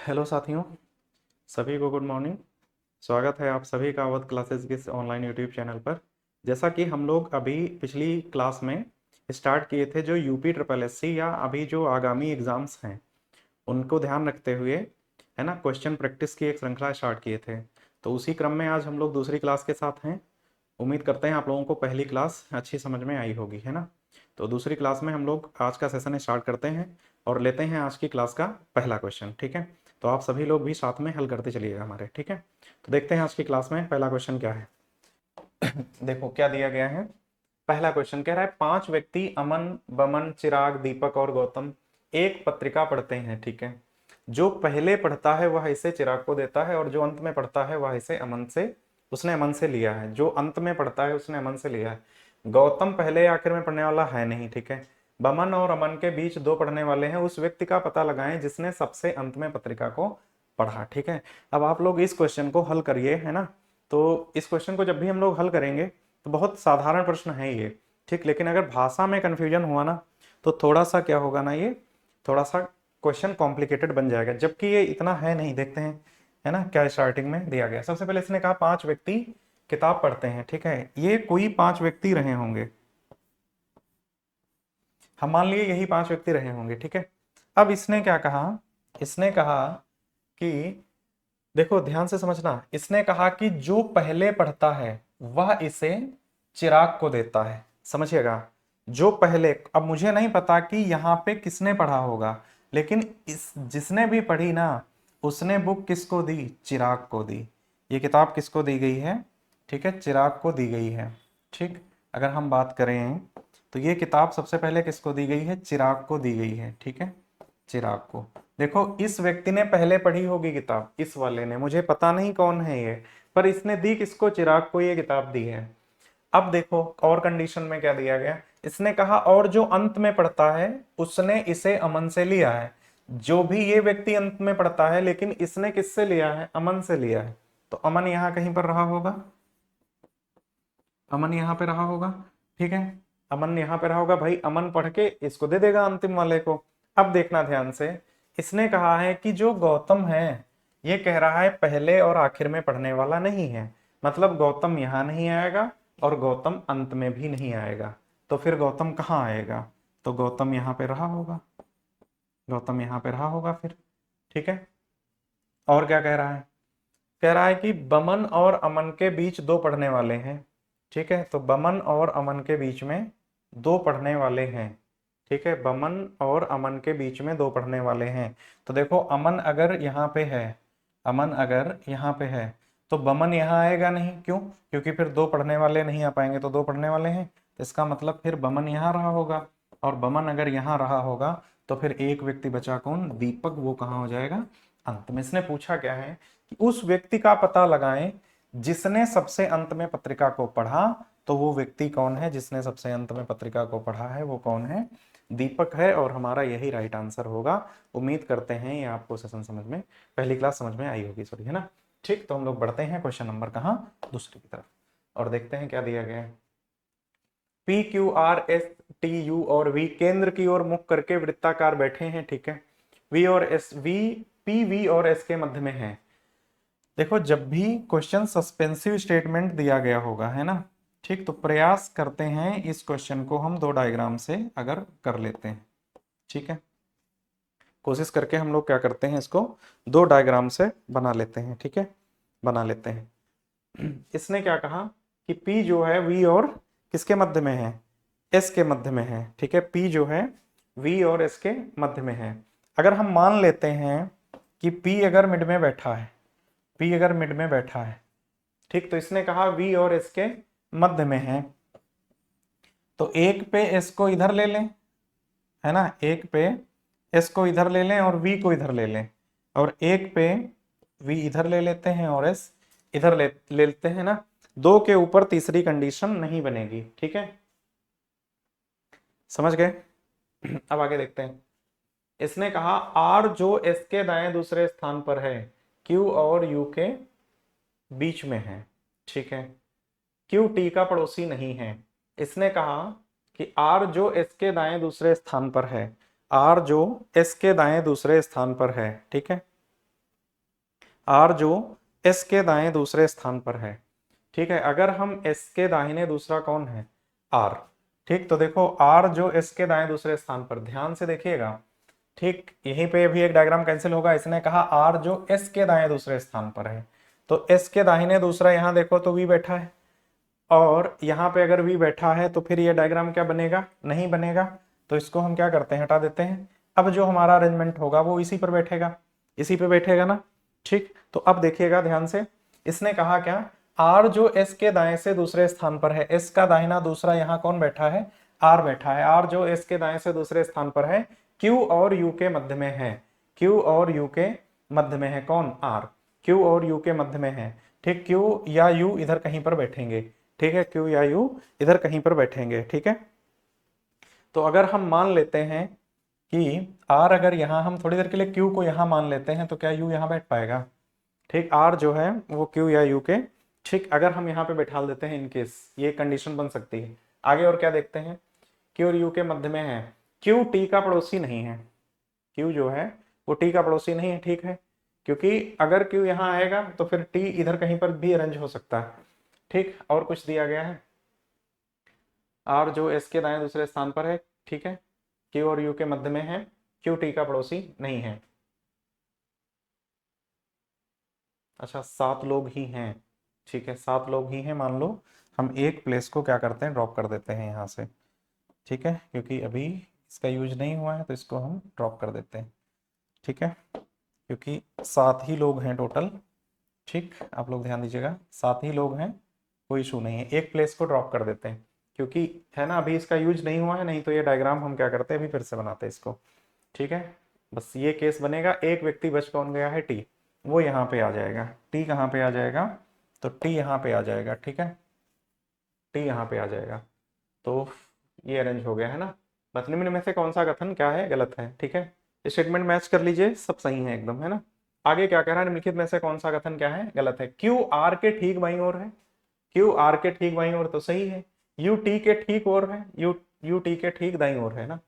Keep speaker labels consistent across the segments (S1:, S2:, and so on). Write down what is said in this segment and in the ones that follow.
S1: Hello साथियों, सभी को गुड मॉर्निंग। स्वागत है आप सभी का अवध क्लासेस के इस ऑनलाइन यूट्यूब चैनल पर। जैसा कि हम लोग अभी पिछली क्लास में स्टार्ट किए थे, जो यूपी ट्रिपल एससी या अभी जो आगामी एग्जाम्स हैं उनको ध्यान रखते हुए, है ना, क्वेश्चन प्रैक्टिस की एक श्रृंखला स्टार्ट किए थे। तो उसी क्रम में आज हम लोग दूसरी क्लास के साथ हैं। उम्मीद करते हैं आप लोगों को पहली क्लास अच्छी समझ में आई होगी, है ना। तो दूसरी क्लास में हम लोग आज का सेशन स्टार्ट करते हैं और लेते हैं आज की क्लास का पहला क्वेश्चन। ठीक है, तो आप सभी लोग भी साथ में हल करते चलिएगा हमारे। ठीक है, तो देखते हैं आज की क्लास में पहला क्वेश्चन क्या है। देखो क्या दिया गया है। पहला क्वेश्चन कह रहा है 5 व्यक्ति अमन, बमन, चिराग, दीपक और गौतम एक पत्रिका पढ़ते हैं। ठीक है, जो पहले पढ़ता है वह इसे चिराग को देता है और जो अंत में पढ़ता है वह इसे अमन से, उसने अमन से लिया है। जो अंत में पढ़ता है उसने अमन से लिया है। गौतम पहले या आखिर में पढ़ने वाला है नहीं। ठीक है, बमन और अमन के बीच 2 पढ़ने वाले हैं। उस व्यक्ति का पता लगाएं जिसने सबसे अंत में पत्रिका को पढ़ा। ठीक है, अब आप लोग इस क्वेश्चन को हल करिए, है ना। तो इस क्वेश्चन को जब भी हम लोग हल करेंगे तो बहुत साधारण प्रश्न है ये, ठीक, लेकिन अगर भाषा में कंफ्यूजन हुआ ना तो थोड़ा सा क्या होगा ना, ये थोड़ा सा क्वेश्चन कॉम्प्लिकेटेड बन जाएगा, जबकि ये इतना है नहीं। देखते हैं, है ना, क्या स्टार्टिंग में दिया गया। सबसे पहले इसने कहा 5 व्यक्ति किताब पढ़ते हैं। ठीक है, ये कोई 5 व्यक्ति रहे होंगे, हम मान लिए यही 5 व्यक्ति रहे होंगे। ठीक है, अब इसने क्या कहा, इसने कहा कि, देखो ध्यान से समझना, इसने कहा कि जो पहले पढ़ता है वह इसे चिराग को देता है। समझिएगा, जो पहले, अब मुझे नहीं पता कि यहाँ पे किसने पढ़ा होगा, लेकिन इस जिसने भी पढ़ी ना उसने बुक किसको दी, चिराग को दी। ये किताब किसको दी गई है, ठीक है, चिराग को दी गई है। ठीक, अगर हम बात करें तो ये किताब सबसे पहले किसको दी गई है, चिराग को दी गई है। ठीक है, चिराग को। देखो इस व्यक्ति ने पहले पढ़ी होगी किताब, इस वाले ने, मुझे पता नहीं कौन है ये, पर इसने दी किसको, चिराग को ये किताब दी है। अब देखो और कंडीशन में क्या दिया गया, इसने कहा और जो अंत में पढ़ता है उसने इसे अमन से लिया है। जो भी ये व्यक्ति अंत में पढ़ता है, लेकिन इसने किससे लिया है, अमन से लिया है। तो अमन यहां कहीं पर रहा होगा, अमन यहाँ पे रहा होगा। ठीक है, अमन यहाँ पे रहा होगा। भाई अमन पढ़ के इसको दे देगा अंतिम वाले को। अब देखना ध्यान से, इसने कहा है कि जो गौतम है ये कह रहा है पहले और आखिर में पढ़ने वाला नहीं है, मतलब गौतम यहाँ नहीं आएगा और गौतम अंत में भी नहीं आएगा। तो फिर गौतम कहाँ आएगा, तो गौतम यहाँ पे रहा होगा, गौतम यहाँ पे रहा होगा फिर। ठीक है, और क्या कह रहा है, कह रहा है कि बमन और अमन के बीच 2 पढ़ने वाले हैं। ठीक है, तो बमन और अमन के बीच में 2 पढ़ने वाले हैं। ठीक है, बमन और अमन के बीच में 2 पढ़ने वाले हैं। तो देखो अमन अगर यहाँ पे है, अमन अगर यहाँ पे है तो बमन यहाँ आएगा नहीं। क्यों, क्योंकि फिर 2 पढ़ने वाले नहीं आ पाएंगे, तो 2 पढ़ने वाले हैं, तो इसका मतलब फिर बमन यहाँ रहा होगा। और बमन अगर यहाँ रहा होगा तो फिर एक व्यक्ति बचा कौन, दीपक, वो कहाँ हो जाएगा, अंत में। इसने पूछा क्या है कि उस व्यक्ति का पता लगाएं जिसने सबसे अंत में पत्रिका को पढ़ा। तो वो व्यक्ति कौन है जिसने सबसे अंत में पत्रिका को पढ़ा है, वो कौन है, दीपक है, और हमारा यही राइट आंसर होगा। उम्मीद करते हैं ये आपको सेशन समझ में, पहली क्लास समझ में आई होगी, सॉरी, है ना। ठीक, तो हम लोग बढ़ते हैं क्वेश्चन नंबर कहाँ, दूसरी की तरफ, और देखते हैं क्या दिया गया है। P Q R S T you और वी केंद्र की ओर मुख करके वृत्ताकार बैठे हैं। ठीक है, वी और एस, वी पी वी और एस के मध्य में है। देखो जब भी क्वेश्चन सस्पेंसिव स्टेटमेंट दिया गया होगा, है ना, ठीक, तो प्रयास करते हैं इस क्वेश्चन को हम 2 डायग्राम से अगर कर लेते हैं। ठीक है, कोशिश करके हम लोग क्या करते हैं, इसको 2 डायग्राम से बना लेते हैं। ठीक है, बना लेते हैं। इसने क्या कहा कि P जो है V और किसके मध्य में है, S के मध्य में है। ठीक है, P जो है V और S के मध्य में है। अगर हम मान लेते हैं कि P अगर मिड में बैठा है, P अगर मिड में बैठा है, ठीक, तो इसने कहा V और S के मध्य में है, तो एक पे S को इधर ले लें, है ना, एक पे S को इधर ले लें और V को इधर ले लें, और एक पे V इधर ले लेते हैं और S इधर ले लेते हैं ना। 2 के ऊपर तीसरी कंडीशन नहीं बनेगी। ठीक है, समझ गए। अब आगे देखते हैं। इसने कहा R जो S के दाएं दूसरे स्थान पर है, Q और U के बीच में है। ठीक है, Q T का पड़ोसी नहीं है। इसने कहा कि R जो S के दाएं दूसरे स्थान पर है, R जो S के दाएं दूसरे स्थान पर है, ठीक है, आर जो एस के दाएं दूसरे स्थान पर है। ठीक है, अगर हम एस के दाहिने दूसरा कौन है, आर। ठीक, तो देखो आर जो एस के दाएं दूसरे स्थान पर, ध्यान से देखिएगा। ठीक, यहीं पे भी एक डायग्राम कैंसिल होगा। इसने कहा आर जो एस के दाएं दूसरे स्थान पर है, तो एस के दाहिने दूसरा, यहां देखो तो वी बैठा है, और यहाँ पे अगर वी बैठा है तो फिर ये डायग्राम क्या बनेगा, नहीं बनेगा। तो इसको हम क्या करते हैं, हटा देते हैं। अब जो हमारा अरेंजमेंट होगा वो इसी पर बैठेगा, इसी पे बैठेगा ना। ठीक, तो अब देखिएगा ध्यान से, इसने कहा क्या, आर जो एस के दाएं से दूसरे स्थान पर है, एस का दाहिना दूसरा यहाँ कौन बैठा है, आर बैठा है। आर जो एस के दाएं से दूसरे स्थान पर है, क्यू और यू के मध्य में है, क्यू और यू के मध्य में है, कौन, आर, क्यू और यू के मध्य में है। ठीक, क्यू या यू इधर कहीं पर बैठेंगे। ठीक है, क्यू या यू इधर कहीं पर बैठेंगे। ठीक है, तो अगर हम मान लेते हैं कि आर, अगर यहां हम थोड़ी देर के लिए क्यू को यहां मान लेते हैं, तो क्या यू यहां बैठ पाएगा। ठीक, आर जो है वो क्यू या यू के, ठीक, अगर हम यहाँ पे बैठा देते हैं इनकेस, ये कंडीशन बन सकती है। आगे और क्या देखते हैं, क्यू और यू के मध्य में है, क्यू टी का पड़ोसी नहीं है, क्यू जो है वो टी का पड़ोसी नहीं है। ठीक है, क्योंकि अगर क्यू यहाँ आएगा तो फिर टी इधर कहीं पर भी अरेंज हो सकता है। ठीक, और कुछ दिया गया है, आर जो एस के दाएं दूसरे स्थान पर है। ठीक है, क्यू और यू के मध्य में है, क्यू टी का पड़ोसी नहीं है। अच्छा, 7 लोग ही हैं। ठीक है, 7 लोग ही हैं, मान लो हम एक प्लेस को क्या करते हैं, ड्रॉप कर देते हैं यहाँ से। ठीक है, क्योंकि अभी इसका यूज नहीं हुआ है तो इसको हम ड्रॉप कर देते हैं। ठीक है, क्योंकि 7 ही लोग हैं टोटल। ठीक, आप लोग ध्यान दीजिएगा, 7 ही लोग हैं, कोई इशू नहीं है, एक प्लेस को ड्रॉप कर देते हैं, क्योंकि है ना अभी इसका यूज नहीं हुआ है, नहीं तो ये डायग्राम हम क्या करते हैं, अभी फिर से बनाते हैं इसको। ठीक है, बस ये केस बनेगा, एक व्यक्ति बच कौन गया है, टी, वो यहाँ पे आ जाएगा। टी कहाँ पे आ जाएगा, तो टी यहाँ पे आ जाएगा। ठीक है, टी यहाँ पे आ जाएगा, तो ये अरेंज हो गया है ना। बस निम्न में से कौन सा कथन क्या है, गलत है। ठीक है, स्टेटमेंट मैच कर लीजिए, सब सही है एकदम, है ना। आगे क्या कह रहा है, निम्नलिखित में से कौन सा कथन क्या है, गलत है। क्यू आर के ठीक बाईं ओर है, क्यू आर के ठीक बाईं ओर तो सही है। यू टी के ठीक ओर है, यू टी के ठीक दाईं ओर है ना,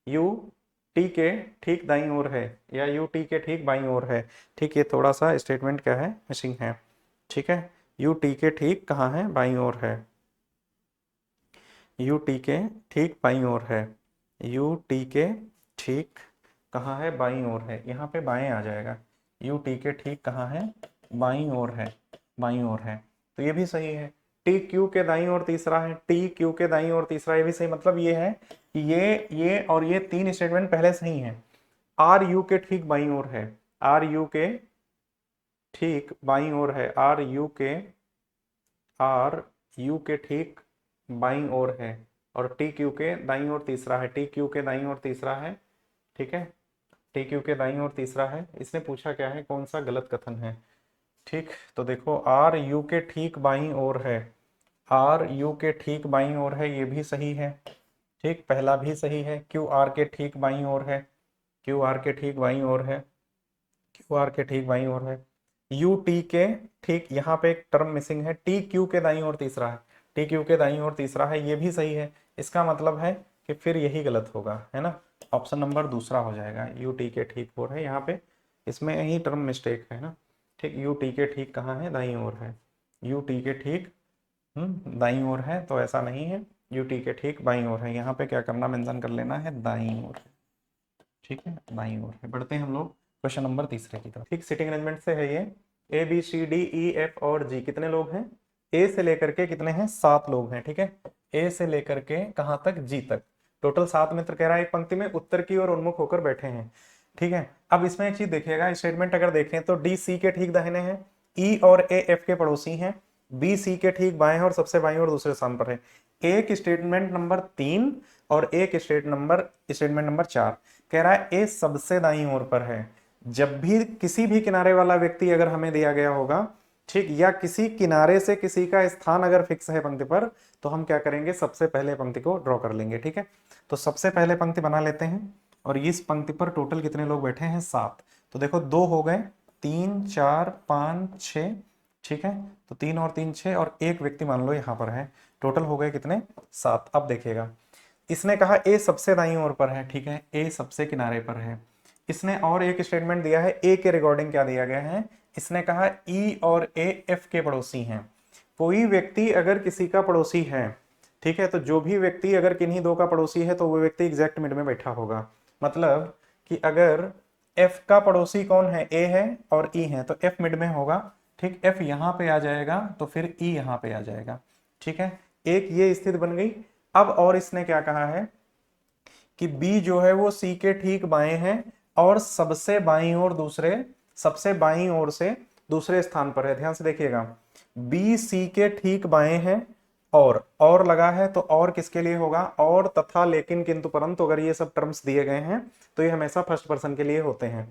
S1: यू टी के ठीक दाईं ओर है, या यू टी के ठीक बाईं ओर है। ठीक, ये थोड़ा सा स्टेटमेंट क्या है, मिसिंग है। ठीक है, यू टी के ठीक कहाँ है, बाईं ओर है, यू टी के ठीक बाईं ओर है, यू टी के ठीक कहाँ है, बाईं ओर है, यहाँ पे बाएं आ जाएगा। यू टी के ठीक कहाँ है, बाईं ओर है, बाईं ओर है, तो ये भी सही है। टी क्यू के दाईं ओर तीसरा है, टी क्यू के दाईं ओर तीसरा, ये भी सही। मतलब ये है कि ये और ये 3 स्टेटमेंट पहले सही हैं। आर यू के ठीक बाईं ओर है, आर यू के ठीक बाईं ओर है, आर यू के ठीक बाईं ओर है, और टी क्यू के दाईं ओर तीसरा है, टी क्यू के दाईं ओर तीसरा है। ठीक है, टी क्यू के दाईं ओर तीसरा है। इसने पूछा क्या है, कौन सा गलत कथन है। ठीक, तो देखो आर यू के ठीक बाईं ओर है, आर यू के ठीक बाईं ओर है, ये भी सही है। ठीक, पहला भी सही है। क्यू आर के ठीक बाईं ओर है, क्यू आर के ठीक बाईं ओर है, क्यू आर के ठीक बाईं ओर है। यू टी के ठीक, यहाँ पे एक टर्म मिसिंग है, टी क्यू के दाईं ओर तीसरा है, टी क्यू के दाईं ओर तीसरा है, ये भी सही है। इसका मतलब है कि फिर यही गलत होगा, है ना, ऑप्शन नंबर दूसरा हो जाएगा, यू टी के ठीक ओर है। यहाँ पे इसमें यही टर्म मिस्टेक है ना। ठीक, यू टी के ठीक कहाँ है, दाईं ओर है, यू टी के ठीक दाईं ओर है, तो ऐसा नहीं है, यू टी के ठीक बाईं ओर है। यहाँ पे क्या करना, मेंशन कर लेना है, दाईं ओर है। ठीक है, दाईं ओर है। बढ़ते हैं हम लोग क्वेश्चन नंबर तीसरे की तरफ। ठीक, सिटिंग अरेंजमेंट से है ये। A B C D E F और जी कितने लोग हैं, ए से लेकर के कितने हैं, 7 लोग हैं। ठीक है, ए से लेकर के कहां तक, जी तक, टोटल 7 मित्र कह रहा है, एक पंक्ति में उत्तर की ओर उन्मुख होकर बैठे हैं। ठीक है, अब इसमें एक चीज देखिएगा, स्टेटमेंट अगर देखें तो डी सी के ठीक दाहिने हैं, ई और ए एफ के पड़ोसी हैं, बी सी के ठीक बाएं हैं और सबसे बाएं और दूसरे स्थान पर है। एक स्टेटमेंट नंबर 3 और एक स्टेटमेंट नंबर 4 कह रहा है ए सबसे दाईं ओर पर है। जब भी किसी भी किनारे वाला व्यक्ति अगर हमें दिया गया होगा, ठीक, या किसी किनारे से किसी का स्थान अगर फिक्स है पंक्ति पर, तो हम क्या करेंगे, सबसे पहले पंक्ति को ड्रॉ कर लेंगे। ठीक है, तो सबसे पहले पंक्ति बना लेते हैं, और इस पंक्ति पर टोटल कितने लोग बैठे हैं, 7। तो देखो 2 हो गए, 3 4 5 6। ठीक है, तो 3 और 3 6, और एक व्यक्ति मान लो यहाँ पर है, टोटल हो गए कितने, 7। अब देखिएगा, इसने कहा ए सबसे दाईं ओर पर है। ठीक है, ए सबसे किनारे पर है, इसने और एक स्टेटमेंट दिया है ए के रिगार्डिंग, क्या दिया गया है, इसने कहा ई और ए एफ के पड़ोसी हैं। कोई व्यक्ति अगर किसी का पड़ोसी है, ठीक है, तो जो भी व्यक्ति अगर किन्हीं दो का पड़ोसी है तो वो व्यक्ति एग्जैक्ट मिड में बैठा होगा। मतलब कि अगर एफ का पड़ोसी कौन है, ए है और ई है, तो एफ मिड में होगा, ठीक, एफ यहाँ पे आ जाएगा तो फिर ई यहाँ पे आ जाएगा, ठीक है, एक ये स्थिति बन गई। अब और इसने क्या कहा है कि बी जो है वो सी के ठीक बाएं है और सबसे बाईं ओर दूसरे, सबसे बाईं ओर से दूसरे स्थान पर है। ध्यान से देखिएगा, बी सी के ठीक बाएं है और लगा है, तो और किसके लिए होगा, और तथा लेकिन किंतु परंतु अगर ये सब टर्म्स दिए गए हैं तो ये हमेशा फर्स्ट पर्सन के लिए होते हैं,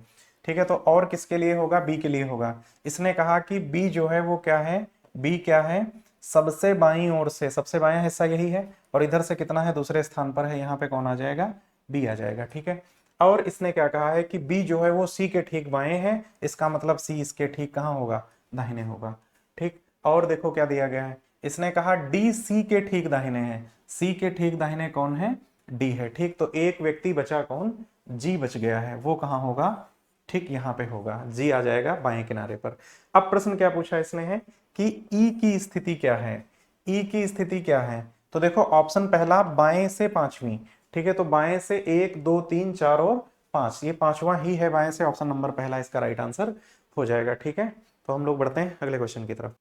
S1: ठीक है, तो और किसके लिए होगा, बी के लिए होगा। इसने कहा कि बी जो है वो क्या है, बी क्या है, सबसे बाईं ओर से, सबसे बायां हिस्सा यही है और इधर से कितना है, दूसरे स्थान पर है, यहाँ पे कौन आ जाएगा, बी आ जाएगा, ठीक है। और इसने क्या कहा है कि बी जो है वो सी के ठीक बाएं है, इसका मतलब सी इसके ठीक कहाँ होगा, दाहिने होगा, ठीक। और देखो क्या दिया गया है, इसने कहा डी सी के ठीक दाहिने है, सी के ठीक दाहिने कौन है, डी है, ठीक। तो एक व्यक्ति बचा कौन, जी बच गया है, वो कहाँ होगा, ठीक यहाँ पे होगा, जी आ जाएगा बाएं किनारे पर। अब प्रश्न क्या पूछा इसने है कि ई की स्थिति क्या है, ई की स्थिति क्या है, तो देखो ऑप्शन पहला बाएं से पांचवी, ठीक है, तो बाएं से एक दो तीन चार और पांच, ये पांचवा ही है बाएं से, ऑप्शन नंबर पहला इसका राइट आंसर हो जाएगा, ठीक है। तो हम लोग बढ़ते हैं अगले क्वेश्चन की तरफ।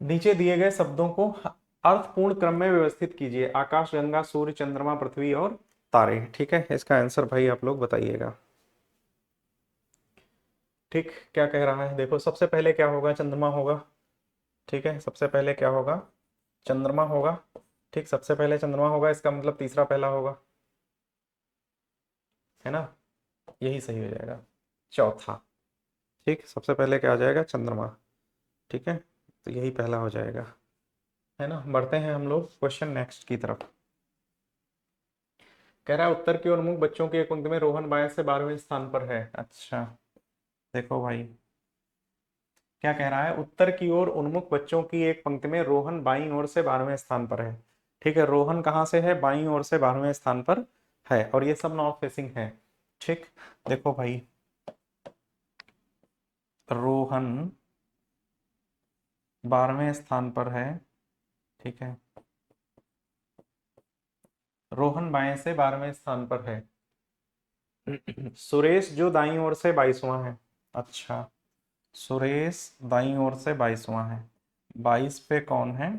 S1: नीचे दिए गए शब्दों को अर्थपूर्ण क्रम में व्यवस्थित कीजिए, आकाश, गंगा, सूर्य, चंद्रमा, पृथ्वी और तारे, ठीक है, इसका आंसर भाई आप लोग बताइएगा। ठीक, क्या कह रहा है, देखो सबसे पहले क्या होगा, चंद्रमा होगा, ठीक है, सबसे पहले क्या होगा, चंद्रमा होगा, ठीक, सबसे पहले चंद्रमा होगा, इसका मतलब तीसरा पहला होगा, है ना, यही सही हो जाएगा, चौथा, ठीक, सबसे पहले क्या आ जाएगा, चंद्रमा, ठीक है, तो यही पहला हो जाएगा, है ना। बढ़ते हैं हम लोग क्वेश्चन नेक्स्ट की तरफ। कह रहा है उत्तर की ओर उन्मुख बच्चों की एक पंक्ति में रोहन बाएं से 12वें स्थान पर है। अच्छा, देखो भाई क्या कह रहा है, उत्तर की ओर उन्मुख बच्चों की एक पंक्ति में रोहन बाईं ओर से 12वें स्थान पर है, ठीक है, रोहन कहाँ से है, बाईं ओर से 12वें स्थान पर है और ये सब नॉर्थ फेसिंग है, ठीक। देखो भाई रोहन 12वें स्थान पर है, ठीक है, रोहन बाएं से 12वें स्थान पर है। सुरेश जो दाईं ओर से 22वां है। अच्छा, सुरेश दाईं ओर से 22वां है, 22 पे कौन है,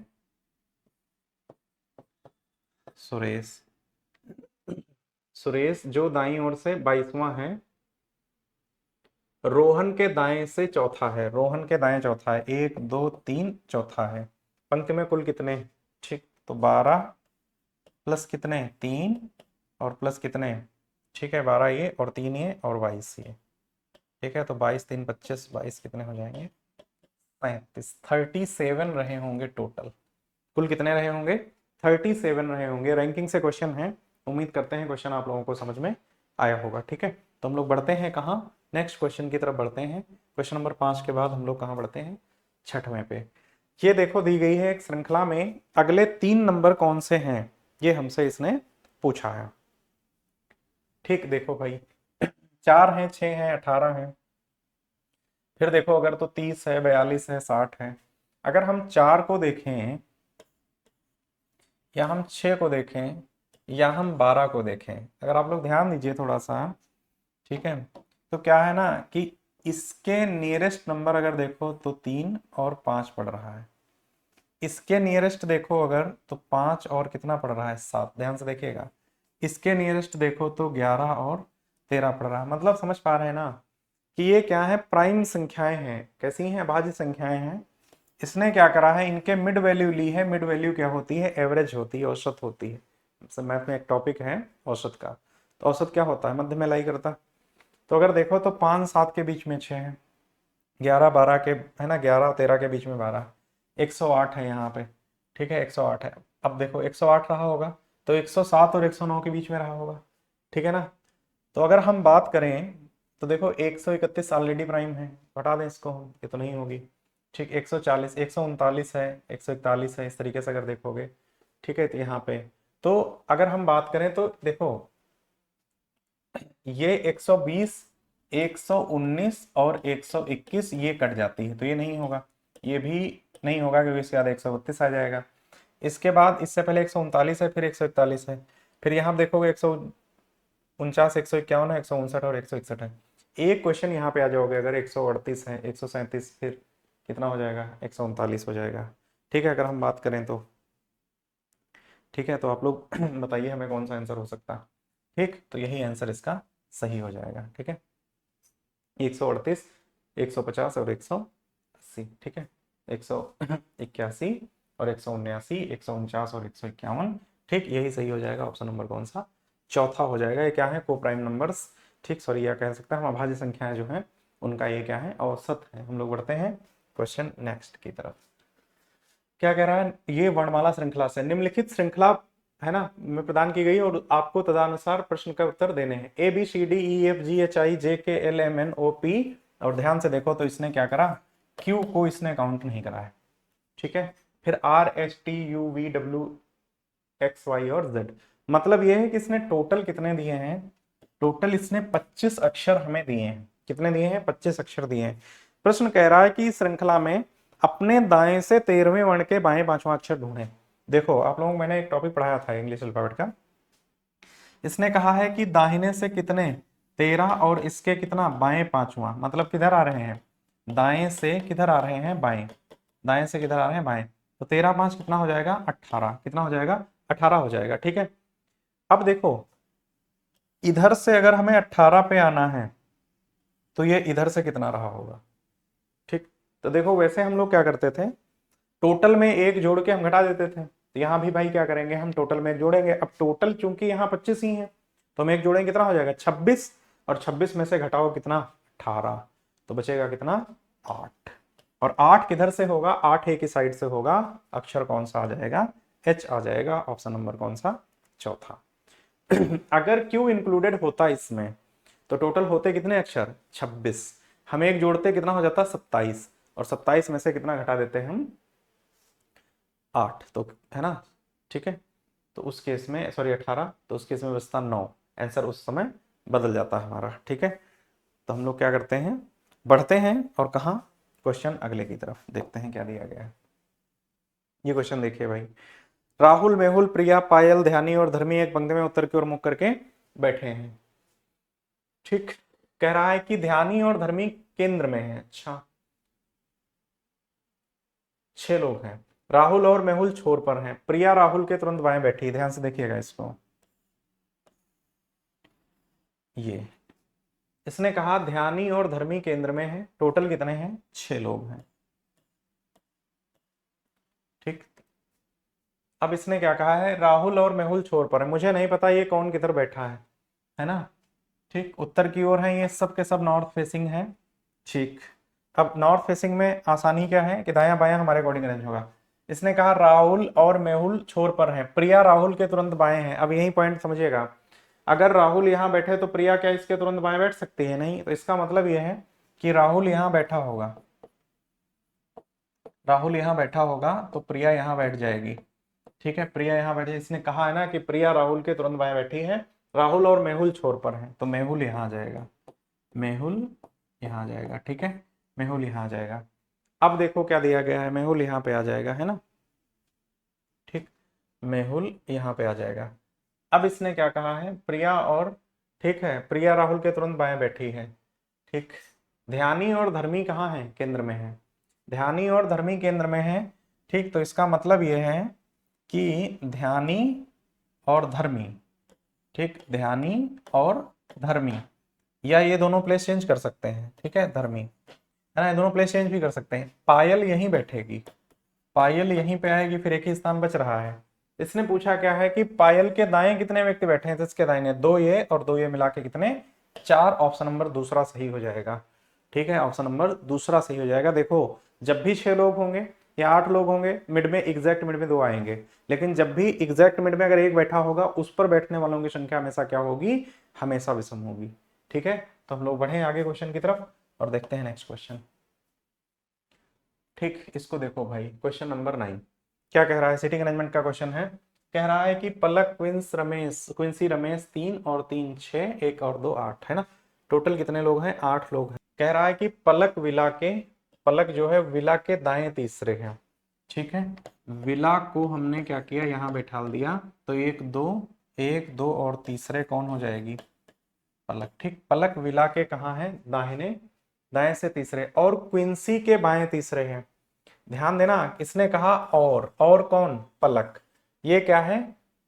S1: सुरेश, सुरेश जो दाईं ओर से 22वां है, रोहन के दाएं से चौथा है, रोहन के दाएं चौथा है, एक दो तीन चौथा है, पंक्ति में कुल कितने, ठीक, तो 12 प्लस कितने, 3 और प्लस कितने, ठीक है, 12 ये और 3 ये और 22 ये, ठीक है, तो 22 3 25, 22 कितने हो जाएंगे, 35, 37 रहे होंगे टोटल, कुल कितने रहे होंगे, 37 रहे होंगे। रैंकिंग से क्वेश्चन है, उम्मीद करते हैं क्वेश्चन आप लोगों को समझ में आया होगा, ठीक है। तो हम लोग बढ़ते हैं कहाँ, नेक्स्ट क्वेश्चन की तरफ बढ़ते हैं। क्वेश्चन नंबर 5 के बाद हम लोग कहाँ बढ़ते हैं, छठवें पे। ये देखो दी गई है एक श्रृंखला में अगले 3 नंबर कौन से हैं, ये हमसे इसने पूछा है, ठीक। देखो भाई 4 हैं, 6 हैं, 18 हैं, फिर देखो अगर तो 30 है, 42 है, 60 है। अगर हम 4 को देखें या हम 6 को देखें या हम 12 को देखें, अगर आप लोग ध्यान दीजिए थोड़ा सा, ठीक है, तो क्या है ना कि इसके नियरेस्ट नंबर अगर देखो तो 3 और 5 पड़ रहा है, इसके नियरेस्ट देखो अगर तो 5 और कितना पड़ रहा है, 7, ध्यान से देखिएगा, इसके नियरेस्ट देखो तो 11 और 13 पड़ रहा है। मतलब समझ पा रहे हैं ना कि ये क्या है, प्राइम संख्याएं हैं, कैसी हैं, भाज्य संख्याएं हैं। इसने क्या करा है, इनके मिड वैल्यू ली है, मिड वैल्यू क्या होती है, एवरेज होती है, औसत होती है। मैथ में एक टॉपिक है औसत का, तो औसत क्या होता है, मध्य में लाई करता। तो अगर देखो तो 5 7 के बीच में 6 है, 11 12 के, है ना, 11 13 के बीच में 12, 108 है यहाँ पे, ठीक है, 108 है। अब देखो 108 रहा होगा तो 107 और 109 के बीच में रहा होगा, ठीक है ना। तो अगर हम बात करें तो देखो 131 ऑलरेडी प्राइम है, हटा दें इसको हम, ये तो नहीं होगी, ठीक, 140 139 है, 141 है, इस तरीके से अगर देखोगे, ठीक है, तो यहाँ पे तो अगर हम बात करें तो देखो ये 120 119 और 121 ये कट जाती है, तो ये नहीं होगा, ये भी नहीं होगा क्योंकि इसके बाद 132 आ जाएगा। इसके बाद इससे पहले 139 है, फिर 141 है, फिर यहाँ देखोगे 149, 151 है, 159 और 161 है। एक क्वेश्चन यहाँ पे आ जाओगे, अगर 138 है, 137, फिर कितना हो जाएगा, 139 हो जाएगा। ठीक है, अगर हम बात करें तो ठीक है, तो आप लोग बताइए हमें कौन सा आंसर हो सकता है। ठीक, तो यही आंसर इसका सही हो जाएगा। ठीक है, 138, 150 और 180। ठीक है, 181 और 179, 149 और 151। ठीक, यही सही हो जाएगा। ऑप्शन नंबर कौन सा, चौथा हो जाएगा। ये क्या है, को प्राइम नंबर्स। ठीक, सॉरी, यह कह सकते हैं हम अभाज्य संख्याएं जो हैं उनका ये क्या है, औसत है। हम लोग बढ़ते हैं क्वेश्चन नेक्स्ट की तरफ। क्या कह रहा है, ये वर्णमाला श्रृंखला से निम्नलिखित श्रृंखला है ना में प्रदान की गई और आपको तदनुसार प्रश्न का उत्तर देने हैं। A B C D E F G H I J K L M N O P. और ध्यान से देखो तो इसने क्या करा, क्यू को इसने काउंट नहीं करा है। ठीक है, फिर R S T U V W X Y और जेड। मतलब ये है कि इसने टोटल कितने दिए हैं, टोटल इसने 25 अक्षर हमें दिए हैं। कितने दिए हैं, 25 अक्षर दिए हैं। प्रश्न कह रहा है कि इस श्रृंखला में अपने दाएं से 13वें वर्ण के बाएं 5वां अक्षर ढूंढें। देखो आप लोगों को मैंने एक टॉपिक पढ़ाया था इंग्लिश अल्फाबेट का। इसने कहा है कि दाहिने से कितने 13 और इसके कितना बाएं 5वां, मतलब किधर आ रहे हैं, दाएं से किधर आ रहे हैं, बाएं, दाएं से किधर आ रहे हैं, बाएं। तो 13 5 कितना हो जाएगा, 18। कितना हो जाएगा, 18 हो जाएगा। ठीक है, अब देखो इधर से अगर हमें 18 पे आना है तो ये इधर से कितना रहा होगा। ठीक, तो देखो वैसे हम लोग क्या करते थे, टोटल में एक जोड़ के हम घटा देते थे। तो यहाँ भी भाई क्या करेंगे, हम टोटल में एक जोड़ेंगे। अब टोटल चूंकि यहाँ 25 ही है तो हम एक जोड़ेंगे, कितना हो जाएगा 26, और 26 में से घटाओ कितना 18, तो बचेगा कितना 8। और 8 किधर से होगा, 8 एक ही साइड से होगा। अक्षर कौन सा आ जाएगा, एच आ जाएगा। ऑप्शन नंबर कौन सा, चौथा। अगर क्यू इंक्लूडेड होता इसमें तो टोटल होते कितने अक्षर, 26। हम एक जोड़ते कितना हो जाता 27, और 27 में से कितना घटा देते हैं हम 8, तो है ना। ठीक है, तो उस केस में सॉरी 18, तो उस केस में बचता 9। आंसर उस समय बदल जाता है हमारा। ठीक है, तो हम लोग क्या करते हैं, बढ़ते हैं और कहा क्वेश्चन अगले की तरफ देखते हैं क्या दिया गया है। ये क्वेश्चन देखिए भाई, राहुल मेहुल प्रिया पायल ध्यानी और धर्मी एक पंक्ति में उत्तर की ओर मुख करके बैठे हैं। ठीक, कह रहा है कि ध्यानी और धर्मी केंद्र में है। अच्छा, 6 लोग हैं, राहुल और मेहुल छोर पर हैं, प्रिया राहुल के तुरंत बाएं बैठी। ध्यान से देखिएगा इसको, ये इसने कहा ध्यानी और धर्मी केंद्र में है, टोटल कितने हैं, 6 लोग हैं। ठीक, अब इसने क्या कहा है, राहुल और मेहुल छोर पर है। मुझे नहीं पता ये कौन किधर बैठा है ना। ठीक, उत्तर की ओर है, ये सब के सब नॉर्थ फेसिंग है। ठीक, अब नॉर्थ फेसिंग में आसानी क्या है कि दायां बायां हमारे अकॉर्डिंग अरेंज होगा। इसने कहा राहुल और मेहुल छोर पर हैं, प्रिया राहुल के तुरंत बाएं हैं। अब यही पॉइंट समझिएगा, अगर राहुल यहाँ बैठे तो प्रिया क्या इसके तुरंत बाएं बैठ सकती है, नहीं। तो इसका मतलब यह है कि राहुल यहाँ बैठा होगा, राहुल यहाँ बैठा होगा तो प्रिया यहाँ बैठ जाएगी। ठीक है, प्रिया यहाँ बैठी, इसने कहा है ना कि प्रिया राहुल के तुरंत बाएं बैठी है, राहुल और मेहुल छोर पर है, तो मेहुल यहाँ आ जाएगा, मेहुल यहाँ आ जाएगा। ठीक है, मेहुल यहाँ आ जाएगा। अब देखो क्या दिया गया है, मेहुल यहाँ पे आ जाएगा, है ना। ठीक, मेहुल यहाँ पे आ जाएगा। अब इसने क्या कहा है, प्रिया और, ठीक है, प्रिया राहुल के तुरंत बाएं बैठी है। ठीक, ध्यानी और धर्मी कहाँ है, केंद्र में है, ध्यानी और धर्मी केंद्र में है। ठीक, तो इसका मतलब यह है कि ध्यानी और धर्मी, ठीक, ध्यानी और धर्मी, या ये दोनों प्लेस चेंज कर सकते हैं। ठीक है, धर्मी है ना, ये दोनों प्लेस चेंज भी कर सकते हैं। पायल यहीं बैठेगी, पायल यहीं पे आएगी, फिर एक ही स्थान बच रहा है। इसने पूछा क्या है कि पायल के दाएं कितने व्यक्ति बैठे हैं, तो इसके दाहिने 2 ये और 2 ये मिला के कितने 4। ऑप्शन नंबर दूसरा सही हो जाएगा। ठीक है, ऑप्शन नंबर दूसरा सही हो जाएगा। देखो जब भी 6 लोग होंगे या 8 लोग होंगे, मिड में एग्जैक्ट मिड में 2 आएंगे, लेकिन जब भी एग्जैक्ट मिड में अगर एक बैठा होगा उस पर बैठने वालों की संख्या हमेशा क्या होगी, हमेशा विषम होगी। ठीक है, तो हम लोग बढ़े आगे क्वेश्चन की तरफ और देखते हैं नेक्स्ट क्वेश्चन। ठीक, इसको देखो भाई, क्वेश्चन नंबर 9 क्या कह रहा है, सिटिंग अरेंजमेंट का क्वेश्चन है। कह रहा है कि पलक क्विंसी रमेश 3 और 3 6, 1 और 2 8, है ना। टोटल कितने लोग हैं? 8 लोग हैं। कह रहा है कि पलक जो है विला के दाएं तीसरे हैं। ठीक है, विला को हमने क्या किया, यहाँ बैठा दिया, तो एक दो और तीसरे कौन हो जाएगी? पलक। ठीक, पलक विला के कहाँ है? दाएं से तीसरे, और क्विंसी के बाएं तीसरे हैं। ध्यान देना, किसने कहा? और कौन? पलक। ये क्या है?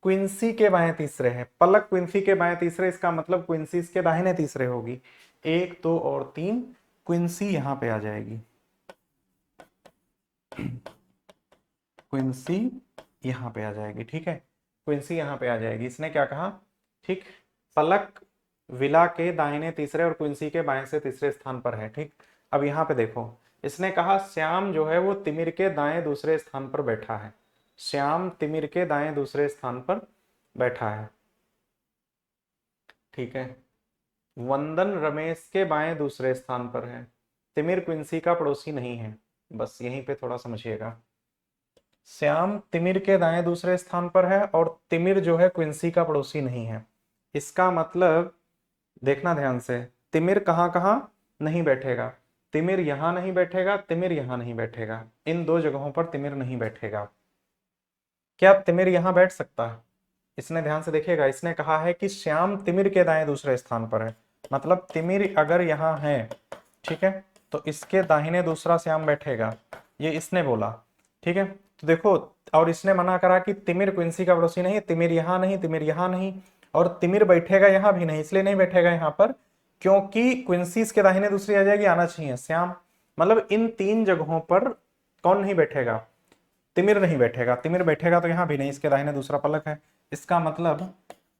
S1: क्विंसी के बाएं तीसरे है। पलक क्विंसी के बाएं तीसरे, इसका मतलब क्विंसी इसके दाहिने तीसरे होगी। 1 2 और 3, क्विंसी यहां पे आ जाएगी। क्विंसी यहां पे आ जाएगी। ठीक है, क्विंसी यहां पे आ जाएगी। इसने क्या कहा? ठीक, पलक विला के दाहिने तीसरे और क्विंसी के बाएं से तीसरे स्थान पर है। ठीक, अब यहां पे देखो, इसने कहा श्याम जो है वो तिमिर के दाएं दूसरे स्थान पर बैठा है। श्याम तिमिर के दाएं दूसरे स्थान पर बैठा है। ठीक है, वंदन रमेश के बाएं दूसरे स्थान पर है। तिमिर क्विंसी का पड़ोसी नहीं है। बस यहीं पे थोड़ा समझिएगा, श्याम तिमिर के दाएं दूसरे स्थान पर है और तिमिर जो है क्विंसी का पड़ोसी नहीं है। इसका मतलब देखना ध्यान से, तिमिर कहाँ कहाँ नहीं बैठेगा? तिमिर यहां नहीं बैठेगा, तिमिर यहां नहीं बैठेगा, इन दो जगहों पर तिमिर नहीं बैठेगा। क्या तिमिर यहां बैठ सकता है? इसने ध्यान से देखिएगा, इसने कहा है कि श्याम तिमिर के दाएं दूसरे स्थान पर है, मतलब तिमिर अगर यहाँ है, ठीक है, तो इसके दाहिने दूसरा श्याम बैठेगा, ये इसने बोला। ठीक है, तो देखो, और इसने मना करा कि तिमिर क्विंसी का पड़ोसी नहीं, तिमिर यहाँ नहीं, तिमिर यहाँ नहीं, और तिमिर बैठेगा यहाँ भी नहीं। इसलिए नहीं बैठेगा यहाँ पर क्योंकि क्विंसी इसके दाहिने दूसरी आ जाएगी, आना चाहिए श्याम। मतलब इन 3 जगहों पर कौन नहीं बैठेगा? तिमिर नहीं बैठेगा। तिमिर बैठेगा तो यहाँ भी नहीं, इसके दाहिने दूसरा पलक है। इसका मतलब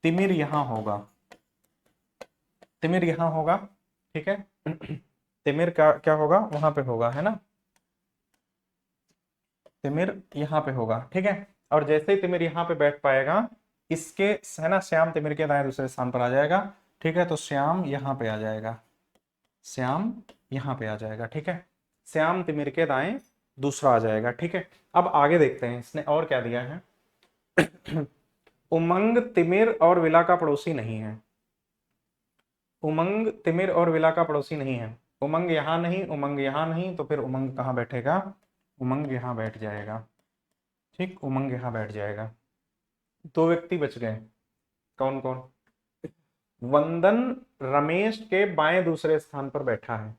S1: तिमिर यहां होगा, तिमिर यहां होगा। ठीक है, तिमिर का क्या होगा? वहां पे होगा, है ना, तिमिर यहाँ पे होगा। ठीक है, और जैसे ही तिमिर यहाँ पे बैठ पाएगा, इसके, है ना, श्याम तिमिर के दाएं दूसरे स्थान पर आ जाएगा। ठीक है, तो श्याम यहाँ पे आ जाएगा, श्याम यहाँ पे आ जाएगा। ठीक है, श्याम तिमिर के दाएं दूसरा आ जाएगा। ठीक है, अब आगे देखते हैं इसने और क्या दिया है। उमंग तिमिर और विला का पड़ोसी नहीं है। उमंग तिमिर और विला का पड़ोसी नहीं है। उमंग यहां नहीं, उमंग यहां नहीं, तो फिर उमंग कहां बैठेगा? उमंग यहां बैठ जाएगा। ठीक, उमंग यहां बैठ जाएगा। 2 व्यक्ति बच गए, कौन कौन? वंदन रमेश के बाएं दूसरे स्थान पर बैठा है।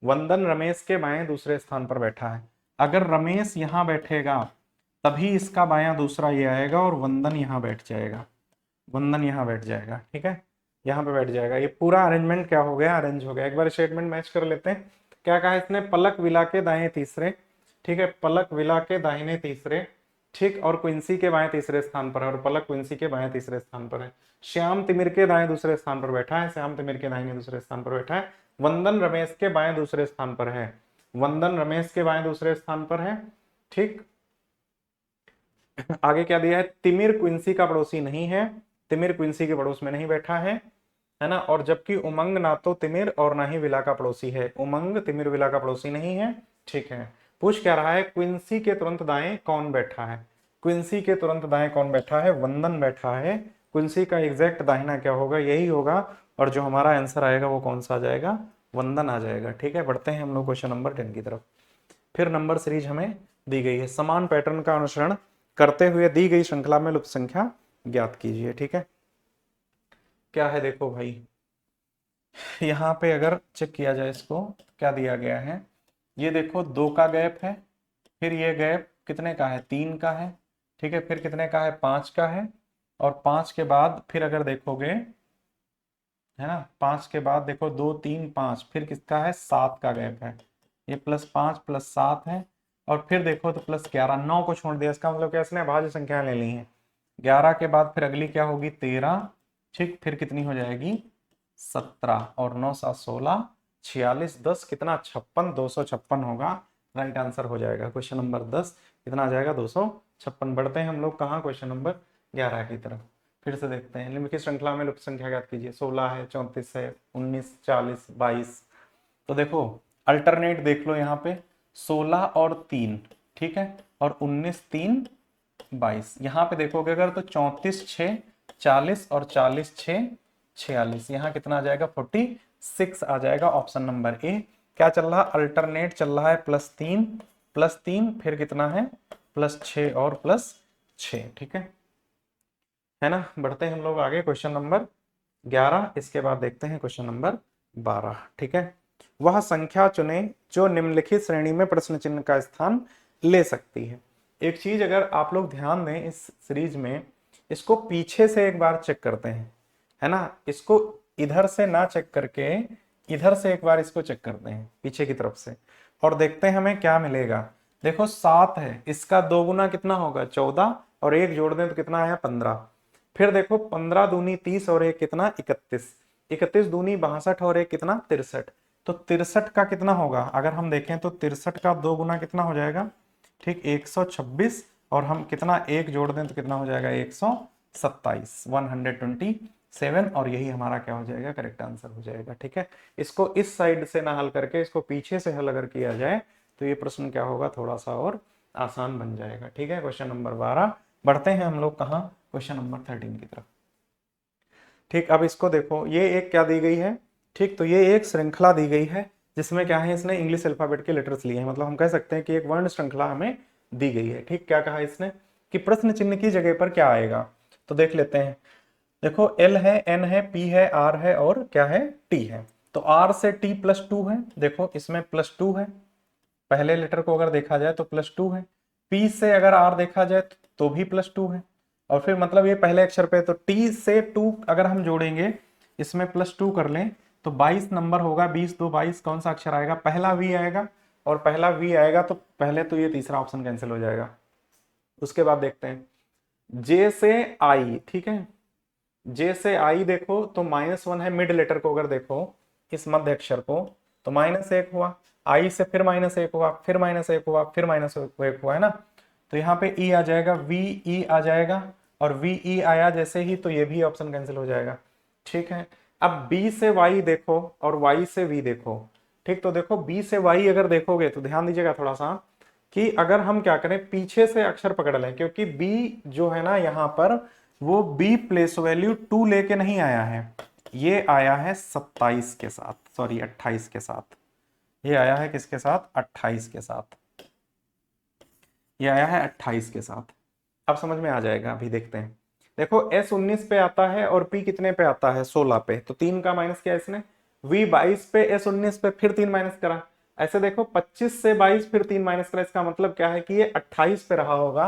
S1: वंदन रमेश के बाएं दूसरे स्थान पर बैठा है। अगर रमेश यहां बैठेगा तभी इसका बायां दूसरा ये आएगा और वंदन यहां बैठ जाएगा। वंदन यहाँ बैठ जाएगा। ठीक है, यहाँ पे बैठ जाएगा। ये पूरा अरेंजमेंट क्या हो गया? अरेंज हो गया। एक बार स्टेटमेंट मैच कर लेते हैं। क्या कहा इसने? पलक विला के दाएं तीसरे। ठीक है, पलक विला के दाहिने तीसरे, ठीक, और क्विंसी के बाएं तीसरे स्थान पर है, और पलक क्विंसी के बाएं तीसरे स्थान पर है। श्याम तिमिर के दाएं दूसरे स्थान पर बैठा है, श्याम तिमिर के दाहिने दूसरे स्थान पर बैठा है। वंदन रमेश के बाएं दूसरे स्थान पर है, वंदन रमेश के बाएं दूसरे स्थान पर है। ठीक, आगे क्या दिया है? तिमिर क्विंसी का पड़ोसी नहीं है, तिमिर क्विंसी के पड़ोस में नहीं बैठा है ना, और जबकि उमंग ना तो तिमिर और ना ही विला का पड़ोसी है। उमंग तिमिर विला का पड़ोसी नहीं है। ठीक है, पूछ क्या रहा है? क्विंसी के तुरंत दाएं कौन बैठा है? क्विंसी के तुरंत दाएं कौन बैठा है? वंदन बैठा है। क्विंसी का एग्जैक्ट दाहिना क्या होगा? यही होगा, और जो हमारा आंसर आएगा वो कौन सा आ जाएगा? वंदन आ जाएगा। ठीक है, बढ़ते हैं हम लोग क्वेश्चन नंबर 10 की तरफ। फिर नंबर सीरीज हमें दी गई है, समान पैटर्न का अनुसरण करते हुए दी गई श्रृंखला में लुप्त संख्या ज्ञात कीजिए। ठीक है, क्या है देखो भाई, यहाँ पे अगर चेक किया जाए इसको, क्या दिया गया है? ये देखो 2 का गैप है, फिर ये गैप कितने का है? 3 का है। ठीक है, फिर कितने का है? 5 का है, और 5 के बाद फिर अगर देखोगे, है ना, 5 के बाद देखो 2 3 5, फिर किसका है? 7 का गैप है। ये +5 +7 है, और फिर देखो तो +11, 9 को छोड़ दिया। इसका मतलब क्या? इसने भाज्य संख्या ले ली है। 11 के बाद फिर अगली क्या होगी? 13। ठीक, फिर कितनी हो जाएगी? 17, और 9 7 16, 46, 10 कितना? 56, 256 होगा। राइट आंसर हो जाएगा क्वेश्चन नंबर 10। कितना आ जाएगा? 256। बढ़ते हैं हम लोग कहाँ? क्वेश्चन नंबर 11 की तरफ। फिर से देखते हैं, निम्नलिखित श्रृंखला में लुप्त संख्या ज्ञात कीजिए। 16 है, 34 है, 19, 40, 22। तो देखो अल्टरनेट देख लो यहाँ पे, 16 और 3, ठीक है, और 19 3 22। यहाँ पे देखोगे अगर तो 34 6 40, और 40 6 46। यहाँ कितना आ जाएगा? 6 आ जाएगा ऑप्शन नंबर ए। क्या चल रहा है, अल्टरनेट चल रहा है +3 फिर कितना है +6 और +6, ठीक है ना। बढ़ते हैं हम लोग आगे, क्वेश्चन नंबर 11, इसके बाद देखते हैं क्वेश्चन नंबर 12, ठीक है। वह संख्या चुने जो निम्नलिखित श्रेणी में प्रश्न चिन्ह का स्थान ले सकती है। एक चीज अगर आप लोग ध्यान दें इस सीरीज में, इसको पीछे से एक बार चेक करते हैं, है ना। इसको इधर से ना चेक करके इधर से एक बार इसको चेक करते हैं पीछे की तरफ से, और देखते हैं हमें क्या मिलेगा। देखो 7 है, इसका 2 गुना कितना होगा 14, और 1 जोड़ दें तो कितना आया 15। फिर देखो 15 दूनी 30 और 1 कितना 31, 31 दूनी 62 और 1 कितना 63। तो 63 का कितना होगा, अगर हम देखें तो 63 का 2 गुना कितना हो जाएगा, ठीक 126, और हम कितना 1 जोड़ दें तो कितना हो जाएगा 127, 127, और यही हमारा क्या हो जाएगा, करेक्ट आंसर हो जाएगा, ठीक है। इसको इस साइड से ना हल करके इसको पीछे से हल अगर किया जाए तो ये प्रश्न क्या होगा, थोड़ा सा और आसान बन जाएगा, ठीक है। क्वेश्चन नंबर 12, बढ़ते हैं हम लोग कहाँ, क्वेश्चन नंबर 13 की तरफ। ठीक, अब इसको देखो, ये एक क्या दी गई है, ठीक, तो ये एक श्रृंखला दी गई है जिसमें क्या है, इसने इंग्लिश अल्फाबेट के लेटर्स लिए हैं, मतलब हम कह सकते हैं कि एक वर्ण श्रृंखला हमें दी गई है, ठीक। क्या कहा इसने कि प्रश्न चिन्ह की जगह पर क्या आएगा, तो देख लेते हैं। देखो L है, N है, P है, R है और क्या है, T है। तो R से T +2 है, देखो इसमें +2 है, पहले लेटर को अगर देखा जाए तो +2 है। P से अगर R देखा जाए तो भी +2 है, और फिर मतलब ये पहले अक्षर पे, तो T से 2 अगर हम जोड़ेंगे, इसमें +2 कर लें तो 22 नंबर होगा, 20 2 22, कौन सा अक्षर आएगा, पहला V आएगा, और पहला V आएगा तो पहले तो ये तीसरा ऑप्शन कैंसिल हो जाएगा। उसके बाद देखते हैं J से I, ठीक है, J से I देखो तो -1 है, मिड लेटर को अगर देखो इस मध्य अक्षर को, तो -1 हुआ, I से फिर -1 हुआ, फिर -1 हुआ, फिर -1 हुआ, है ना। तो यहाँ पे E आ जाएगा, VE आ जाएगा, और VE आया जैसे ही तो ये भी ऑप्शन कैंसिल हो जाएगा, ठीक है। अब B से Y देखो और Y से V देखो, ठीक, तो देखो B से Y अगर देखोगे तो ध्यान दीजिएगा थोड़ा सा, कि अगर हम क्या करें पीछे से अक्षर पकड़ लें, क्योंकि B जो है ना यहाँ पर, वो B प्लेस वैल्यू 2 लेके नहीं आया है, ये आया है 27 के साथ, सॉरी 28 के साथ, ये आया है किसके साथ, 28 के साथ, ये आया है 28 के साथ। अब समझ में आ जाएगा, अभी देखते हैं। देखो S19 पे आता है और P कितने पे आता है, 16 पे, तो 3 का माइनस किया इसने, V22 पे S19 पे फिर 3 माइनस करा, ऐसे देखो 25 से 22 फिर 3 माइनस करा, इसका मतलब क्या है कि ये 28 पे रहा होगा,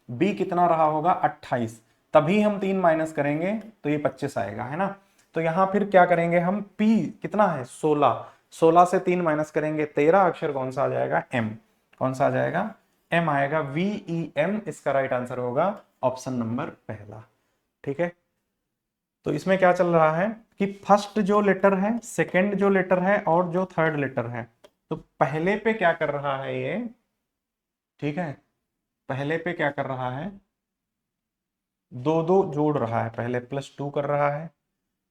S1: B कितना रहा होगा 28, तभी हम 3 माइनस करेंगे तो ये 25 आएगा, है ना। तो यहां फिर क्या करेंगे हम, P कितना है 16, 16 से 3 माइनस करेंगे 13, अक्षर कौन सा आ जाएगा, M, कौन सा आ जाएगा, M आएगा, VEM, इसका राइट आंसर होगा ऑप्शन नंबर पहला, ठीक है। तो इसमें क्या चल रहा है कि फर्स्ट जो लेटर है, सेकंड जो लेटर है और जो थर्ड लेटर है, तो पहले पे क्या कर रहा है ये, ठीक है, पहले पे क्या कर रहा है, 2 2 जोड़ रहा है, पहले +2 कर रहा है,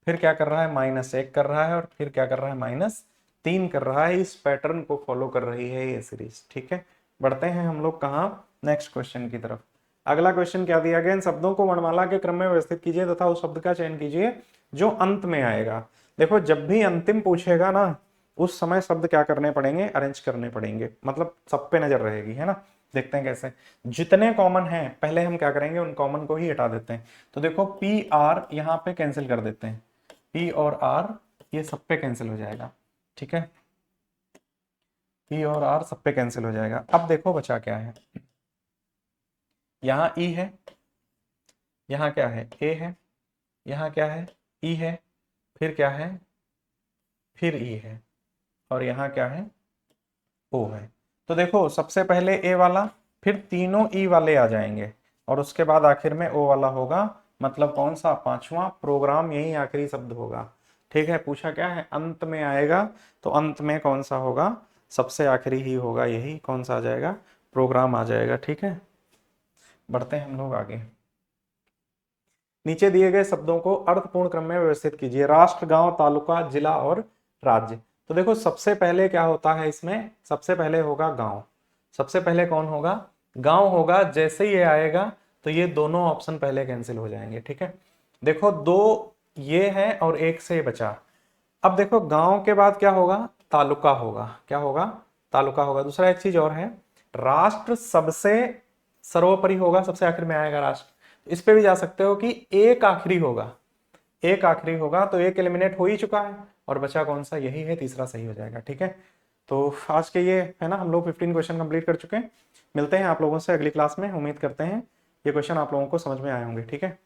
S1: फिर क्या कर रहा है -1 कर रहा है, और फिर क्या कर रहा है -3 कर रहा है। इस पैटर्न को फॉलो कर रही है ये सीरीज, ठीक है। बढ़ते हैं हम लोग कहाँ, नेक्स्ट क्वेश्चन की तरफ। अगला क्वेश्चन क्या दिया गया, इन शब्दों को वर्णमाला के क्रम में व्यवस्थित कीजिए तथा उस शब्द का चयन कीजिए जो अंत में आएगा। देखो जब भी अंतिम पूछेगा ना, उस समय शब्द क्या करने पड़ेंगे, अरेंज करने पड़ेंगे, मतलब सब पे नजर रहेगी, है ना। देखते हैं कैसे, जितने कॉमन हैं पहले हम क्या करेंगे, उन कॉमन को ही हटा देते हैं। तो देखो PR यहाँ पे कैंसिल कर देते हैं, P और R ये सब पे कैंसिल हो जाएगा, ठीक है, P और R सब पे कैंसिल हो जाएगा। अब देखो बचा क्या है, यहाँ E है, यहाँ क्या है A है, यहाँ क्या है E है, फिर क्या है, फिर E है, और यहाँ क्या है O है। तो देखो सबसे पहले A वाला, फिर तीनों E वाले आ जाएंगे, और उसके बाद आखिर में O वाला होगा, मतलब कौन सा, पांचवा प्रोग्राम, यही आखिरी शब्द होगा, ठीक है। पूछा क्या है, अंत में आएगा, तो अंत में कौन सा होगा, सबसे आखिरी ही होगा, यही कौन सा आ जाएगा, प्रोग्राम आ जाएगा, ठीक है। बढ़ते हैं हम लोग आगे। नीचे दिए गए शब्दों को अर्थपूर्ण क्रम में व्यवस्थित कीजिए, राष्ट्र, गांव, तालुका, जिला और राज्य। तो देखो सबसे पहले क्या होता है इसमें, सबसे पहले होगा गांव, सबसे पहले कौन होगा, गांव होगा। जैसे ही ये आएगा तो ये दोनों ऑप्शन पहले कैंसिल हो जाएंगे, ठीक है। देखो 2 ये है और 1 से बचा, अब देखो गांव के बाद क्या होगा, तालुका होगा, क्या होगा, तालुका होगा। दूसरा एक चीज और है, राष्ट्र सबसे सर्वोपरि होगा, सबसे आखिर में आएगा राष्ट्र। इस पे भी जा सकते हो कि एक आखिरी होगा, एक आखिरी होगा, तो एक एलिमिनेट हो ही चुका है और बचा कौन सा, यही है, तीसरा सही हो जाएगा। ठीक है, तो आज के ये है ना, हम लोग 15 क्वेश्चन कंप्लीट कर चुके हैं। मिलते हैं आप लोगों से अगली क्लास में, उम्मीद करते हैं ये क्वेश्चन आप लोगों को समझ में आए होंगे। ठीक है।